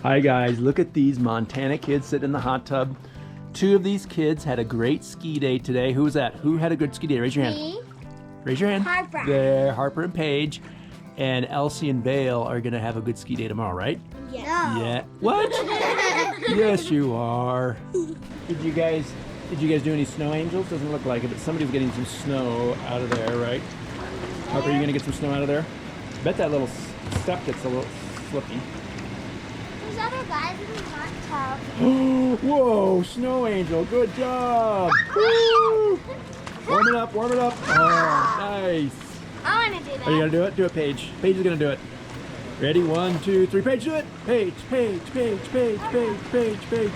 Hi guys, look at these Montana kids sitting in the hot tub. Two of these kids had a great ski day today. Who was that? Who had a good ski day? Raise your hand. Me. Raise your hand. Harper. There, Harper and Paige. And Elsie and Vail are gonna have a good ski day tomorrow, right? Yes. No. Yeah. What? Yes, you are. Did you guys do any snow angels? Doesn't look like it, but somebody's getting some snow out of there, right? Harper, are you gonna get some snow out of there? Bet that little step gets a little slippy. There's other guys in the hot tub. Whoa, snow angel, good job. Woo. Warm it up, warm it up. Oh, nice. I want to do that. Are you gonna do it? Do it, Paige. Paige is gonna do it. Ready? 1, 2, 3. Paige, do it. Paige, Paige, Paige, Paige, Paige, Paige, Paige.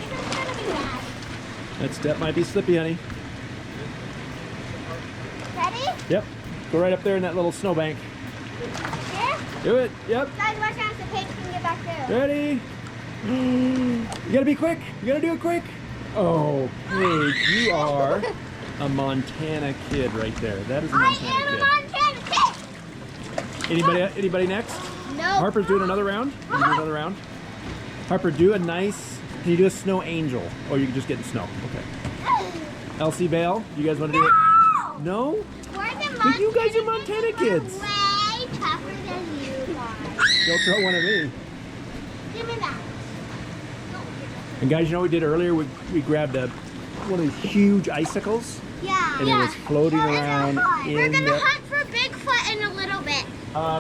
That step might be slippy, honey. Ready? Yep. Go right up there in that little snowbank. Here? Do it. Yep. Guys, watch out so Paige can get back there. Ready? You gotta be quick. You gotta do it quick. Oh, Paige, you are a Montana kid right there. That is a Montana kid. I am a Montana kid. Anybody next? No. Harper's doing another round. You do another round. Harper, do a nice. Can you do a snow angel, or you can just get in snow? Okay. Elsie, Vail, you guys want to do it? No. We're the But you guys are Montana kids. Way tougher than you guys. Don't throw one at me. Give me that. And guys, you know what we did earlier? We grabbed one of these huge icicles. Yeah. And it was floating around We're in gonna the. hunt for Bigfoot in a little bit.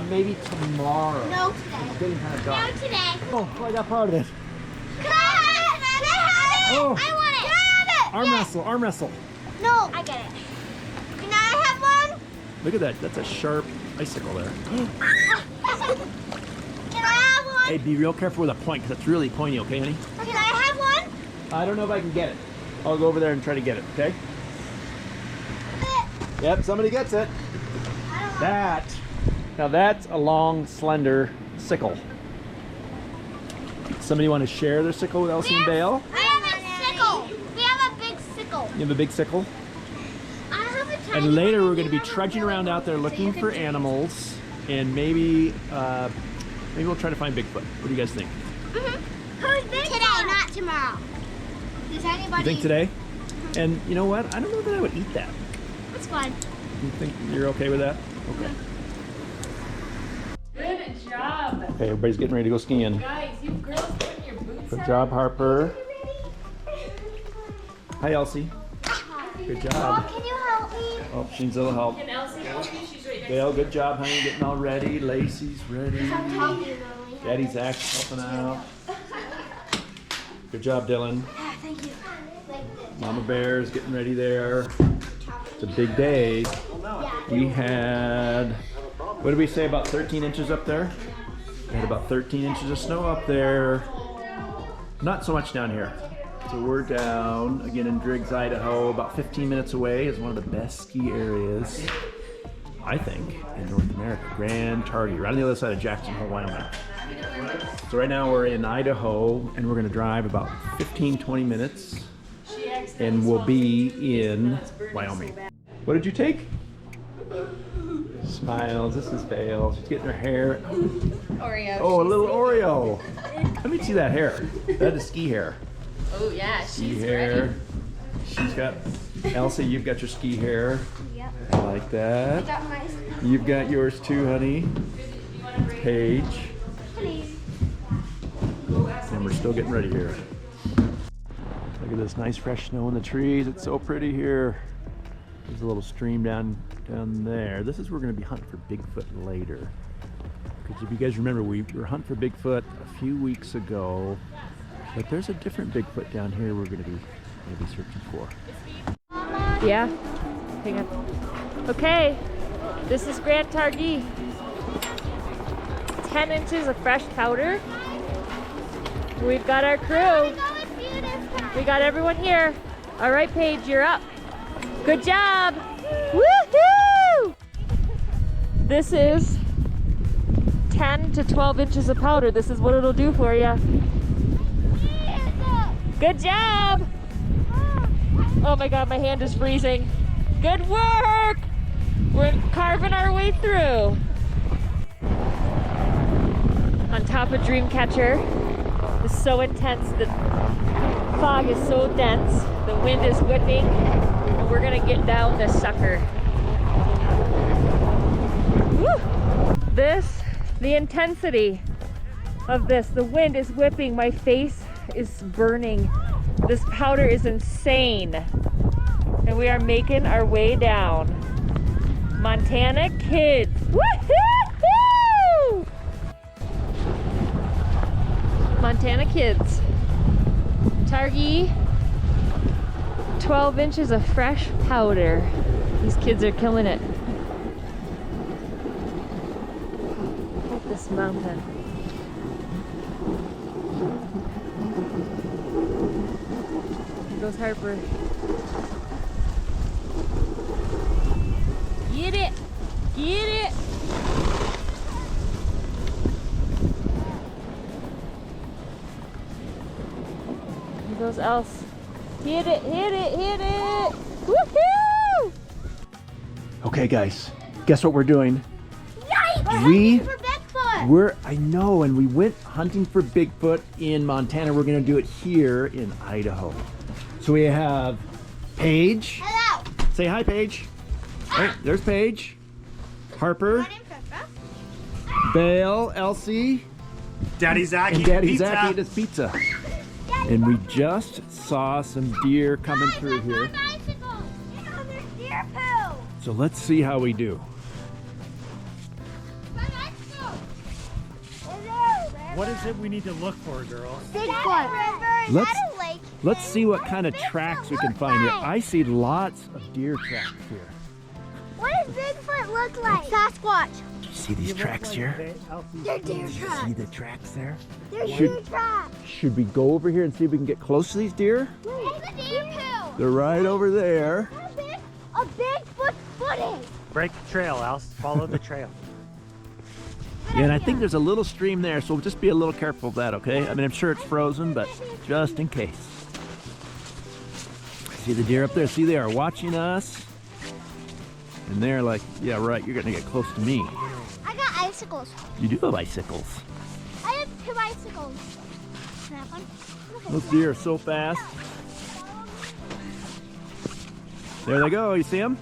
Maybe tomorrow. No, It's today. getting kind of dark. No, today. Oh, I got part of it. Can I have it? Can I have it? Oh. I want it. Can I have it? Arm Yes. wrestle, arm wrestle. No, I get it. Can I have one? Look at that. That's a sharp icicle there. Can I have one? Hey, be real careful with a point because it's really pointy, okay, honey? Can I have one? I don't know if I can get it. I'll go over there and try to get it, okay? Yep, somebody gets it. I don't want Now that's a long, slender sickle. Somebody want to share their sickle with Elsie and Vail? I have a sickle. We have a big sickle. You have a big sickle? I have a tiny And later one. we're going to be trudging around out there looking for animals, and maybe we'll try to find Bigfoot. What do you guys think? Who's Bigfoot? Today, not tomorrow. Does anybody? You think today? And you know what? I don't know that I would eat that. It's fun. You think you're okay with that? Okay. Good job. Okay, everybody's getting ready to go skiing. Guys, you girls putting your boots Good on. job, Harper. Hi, Elsie. Good job. Mom, can you help me? Oh, she needs a little help. Can Elsie help you? She's right next to Vail, good job, honey. Getting all ready. Lacey's ready. I'm helping you, Lily. Daddy Zach's helping out. Good job, Dylan. Thank you. Mama Bear's getting ready there. It's a big day. We had, what did we say, about 13 inches up there? We had about 13 inches of snow up there. Not so much down here. So we're down, again in Driggs, Idaho, about 15 minutes away. Is one of the best ski areas, I think, in North America. Grand Targhee, right on the other side of Jackson Hole, Wyoming. So right now we're in Idaho, and we're gonna drive about 15-20 minutes, and we'll be in Wyoming. What did you take? Smiles, this is Vail. She's getting her hair. Oreo. Oh, a little Oreo. Let me see that hair. That is ski hair. Oh yeah, Ski she's hair. ready. She's got, Elsie, you've got your ski hair. Yep. I like that. Got my You've got yours too, honey. Paige. And we're still getting ready here. Look at this nice fresh snow in the trees. It's so pretty here. There's a little stream down there. This is where we're going to be hunting for Bigfoot later. Because if you guys remember, we were hunting for Bigfoot a few weeks ago. But there's a different Bigfoot down here we're going to be searching for. Yeah. Hang on. Okay. This is Grand Targhee. 10 inches of fresh powder. We've got our crew. We got everyone here. All right, Paige, you're up. Good job. Woohoo! This is 10 to 12 inches of powder. This is what it'll do for you. Good job. Oh my God, my hand is freezing. Good work. We're carving our way through. On top of Dreamcatcher. is so intense. The fog is so dense. The wind is whipping. And we're gonna get down this sucker. Woo! The intensity of this, the wind is whipping. My face is burning. This powder is insane. And we are making our way down. Montana Kidz. Woohoo! Montana Kidz. Targhee. 12 inches of fresh powder. These kids are killing it. Look at this mountain. Here goes Harper. Get it! Get it! Here goes Elsie. Hit it, hit it, hit it! Woohoo! Okay, guys, guess what we're doing? Yikes! For Bigfoot! I know, and we went hunting for Bigfoot in Montana. We're gonna do it here in Idaho. So we have Paige. Hello! Say hi, Paige. Oh, there's Paige. Harper. Vail, Elsie. Daddy Zach And eating Daddy pizza. Zach eating his pizza. And we just saw some deer coming through here. Icicles! You know, there's deer poo! So let's see how we do. What is it we need to look for, girls? Bigfoot. Let's see what kind of tracks we can find here. I see lots of deer tracks here. What does Bigfoot look like? Sasquatch. Do you see these tracks here? They're deer See tracks. the tracks there? They're Should- deer tracks. Should we go over here and see if we can get close to these deer? It's a deer poo. They're right over there. A Bigfoot footing. Break the trail, Elsie. Follow the trail. Yeah, and I think there's a little stream there, so just be a little careful of that, okay? I mean, I'm sure it's frozen, but just in case. See the deer up there? See, they are watching us. And they're like, yeah, right, you're gonna get close to me. I got icicles. You do have icicles. I have 2 icicles. Can I have one? Those deer are so fast. There they go, you see them?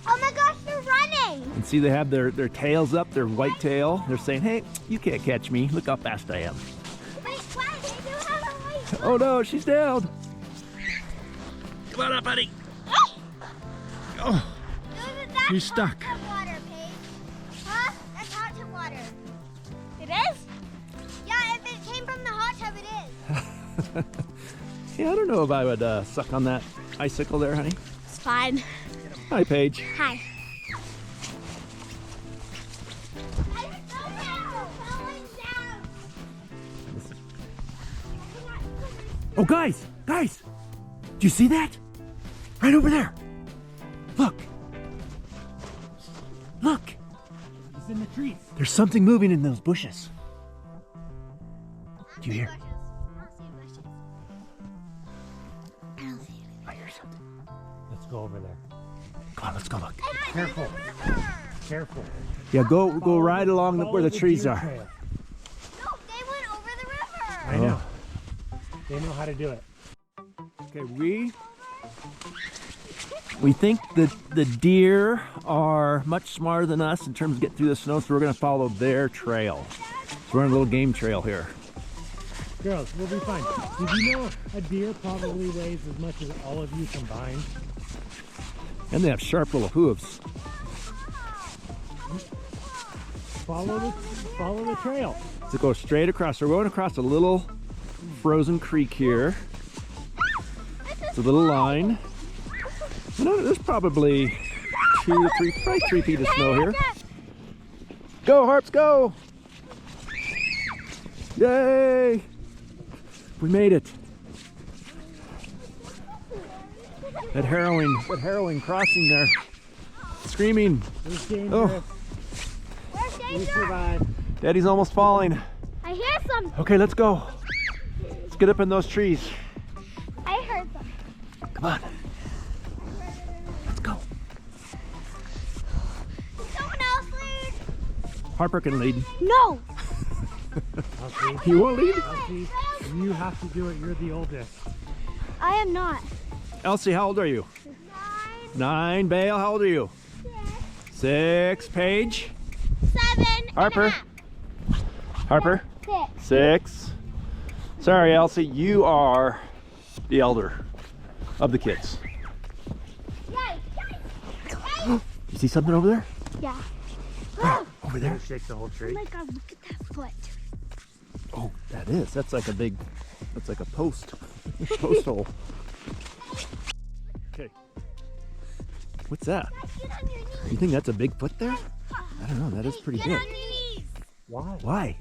Oh my gosh, they're running. And see, they have their tails up, their white tail. They're saying, hey, you can't catch me. Look how fast I am. Wait, what? They do have a white. Oh no, she's down. Come on up, buddy. Oh, That's You're stuck. hot tub water, Paige. Huh? That's hot tub water. It is? Yeah, if it came from the hot tub, it is. yeah, I don't know if I would suck on that icicle there, honey. It's fine. Hi, Paige. Hi. Oh, guys, do you see that? Right over there. Look. It's in the trees. There's something moving in those bushes. Do you hear? I hear something. Let's go over there. Come on, let's go look. Careful. Careful. Yeah, go right along where the trees deer are. trail. No, they went over the river. I know. They know how to do it. Okay, we think that the deer are much smarter than us in terms of getting through the snow, so we're going to follow their trail. So we're on a little game trail here. Girls, we'll be fine. Did you know a deer probably weighs as much as all of you combined? And they have sharp little hooves. Follow the trail. So go straight across. So we're going across a little frozen creek here. It's a little line. You know, there's probably 2 to 3, probably 3 feet of snow here. Go, Harps, go! Yay! We made it. That harrowing crossing there. Screaming. It was dangerous. Where's We Danger? survived. Daddy's almost falling. I hear some. Okay, let's go. Let's get up in those trees. I heard them. Come on. Let's go. Someone else lead. Harper can lead. No. Elsie, You won't lead? Elsie, You have to do it. You're the oldest. I am not. Elsie, how old are you? 9. Vail, how old are you? 6. Paige? 7. Harper? Harper? 6. 6. Sorry, Elsie, you are the elder of the kids. You see something over there? Yeah. Over there? Shake the whole Oh tree. my God, look at that foot. Oh, that is. That's like a big, that's like a post. Post hole. Okay. What's that? Get on your knees. You think that's a big foot there? I don't know. That is pretty Get big. on your knees. Why? Why?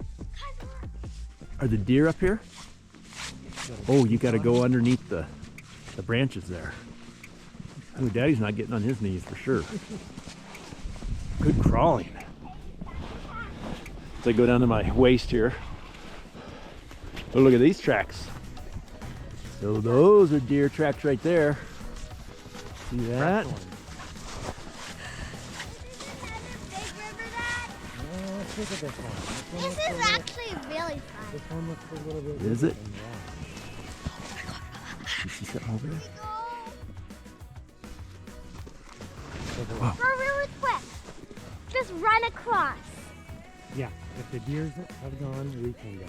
Are the deer up here? Oh, you got to go underneath the branches there. Oh, Daddy's not getting on his knees for sure. Good crawling. As I go down to my waist here. Oh, look at these tracks. So those are deer tracks right there. See that? Let's look at this one. This is actually really fun. This one looks a little bit. Is it? bigger than the You see something over there? Go really quick. Just run across. Yeah, if the deers have gone, we can go.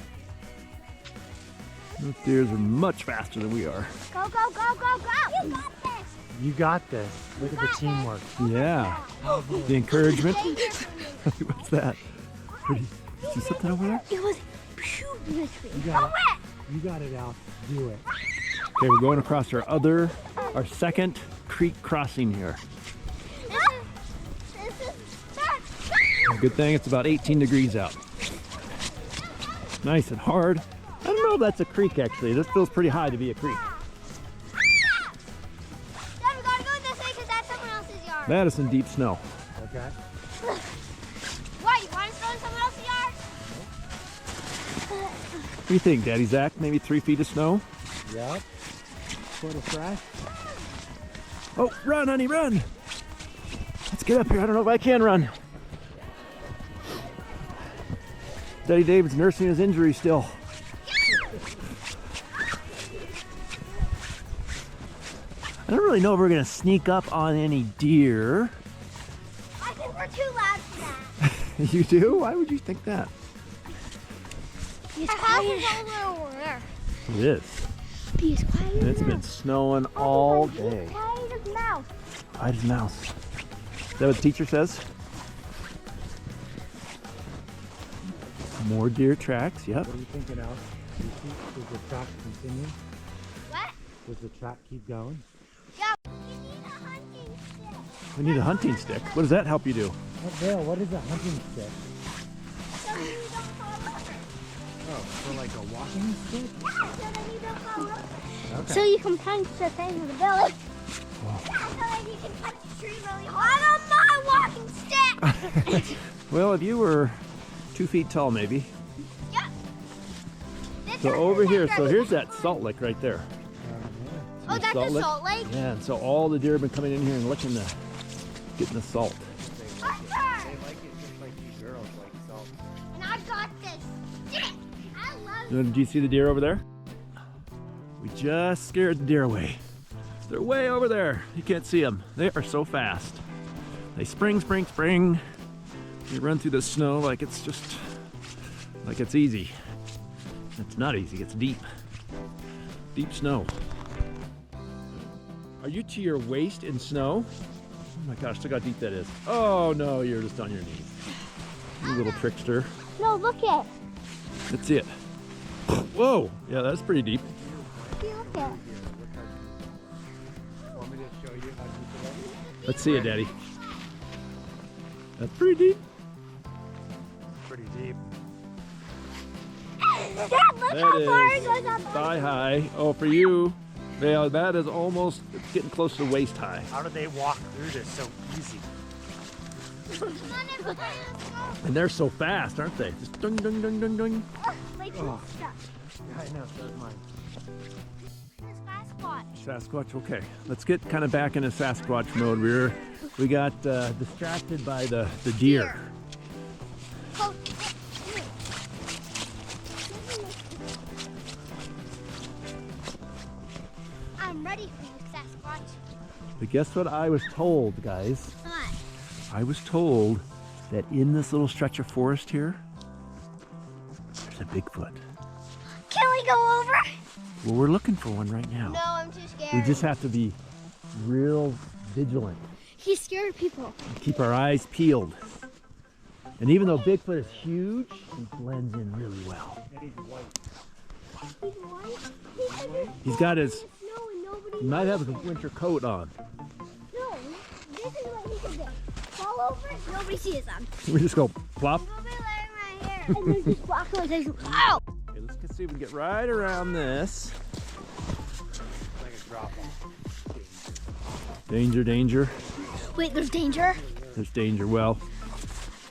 Those deers are much faster than we are. Go, go, go, go, go. You got this. You got this. Look at the teamwork. Yeah. The encouragement. Stay here for me. What's that? Pretty. You see something over there? It was huge in the tree. You Go got it. it. You got it, Al. Do it. Okay, we're going across our second creek crossing here. This is Good thing it's about 18 degrees out. Nice and hard. I don't know if that's a creek actually. This feels pretty high to be a creek. Dad, we gotta go this way because that's someone else's yard. That is some deep snow. Okay. Why? You want us to go in someone else's yard? What do you think, Daddy Zach? Maybe 3 feet of snow? Yep. Foot of fresh. Oh, run, honey, run! Let's get up here. I don't know if I can run. Daddy David's nursing his injury still. I don't really know if we're gonna sneak up on any deer. I think we're too loud for that. You do? Why would you think that? Our house is all the way over there. It is. Be as quiet as It's been snowing all day. quiet as mouse. Quiet as a mouse. Is that what the teacher says? More deer tracks, yep. What are you thinking, Al? Does the track continue? What? Does the track keep going? Yeah. You need a hunting stick. We need a hunting stick. What does that help you do? Vail, what is a hunting stick? So you don't fall over. Oh, for like a walking stick? Yeah, so then you don't fall over. Okay. So you can punch the thing in the village. Yeah, so then you can punch the tree really hard. I don't mind walking stick. Well, if you were 2 feet tall, maybe. Yeah. This So is over the here, so center. here's that salt lick right there. Oh, that's Salt a lick? salt lake? Yeah, and so all the deer have been coming in here and licking getting the salt. Harper! like it just like you girls like salt. And I got this stick. I love Did you see the deer over there? We just scared the deer away. They're way over there. You can't see them. They are so fast. They spring, spring, spring. They run through the snow like it's easy. It's not easy, it's deep. Deep snow. Are you to your waist in snow? Oh my gosh, look how deep that is. Oh no, you're just on your knees. You little trickster. No, look it. Let's see it. Whoa, yeah, that's pretty deep. Look it. Want me to show you how deep it is? Let's see it, Daddy. That's pretty deep. Pretty deep. Dad, look how far it That goes up. is thigh high. Oh, for you, Vail, that is almost, it's getting close to waist high. How do they walk through this so easy? Come on, everybody, let's go. And they're so fast, aren't they? Just dung, dung, dung, dung, dung. Like Oh. stuff. Yeah, I know, so is mine. This Sasquatch. Sasquatch, okay. Let's get kind of back into Sasquatch mode. We got distracted by the deer. Go. ready for you, Sasquatch. But guess what I was told, guys? What? I was told that in this little stretch of forest here, there's a Bigfoot. Can we go over? Well, we're looking for one right now. No, I'm too scared. We just have to be real vigilant. He's scared people. Keep our eyes peeled. And even though Bigfoot is huge, he blends in really well. He's white. He's got his, Snow and nobody he might have his winter coat on. No, this is what he could do. Fall over, nobody sees them. We just go plop. He'll be letting my hair. And then just walk away and say, ow! Okay, let's see if we can get right around this. Like a drop off. Danger, danger. Wait, there's danger? There's danger. Well,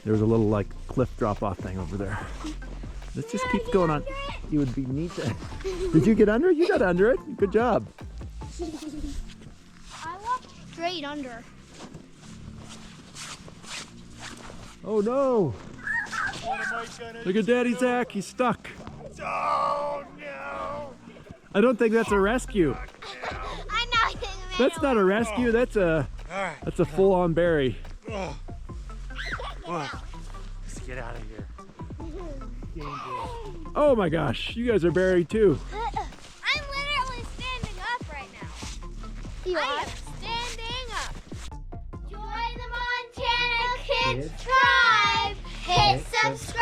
there's a little like cliff drop off thing over there. Let's just keep going on. It would be neat to... Did you get under it? You got under it. Good job. I walked straight under. Oh no! Look at Daddy Zach. He's stuck. Oh no! I don't think that's a rescue. I know. That's not a rescue. That's a full-on bury. Let's get out of here. Oh my gosh, you guys are buried too. I'm literally standing up right now. I am standing up. Join the Montana Kidz tribe. Hit subscribe.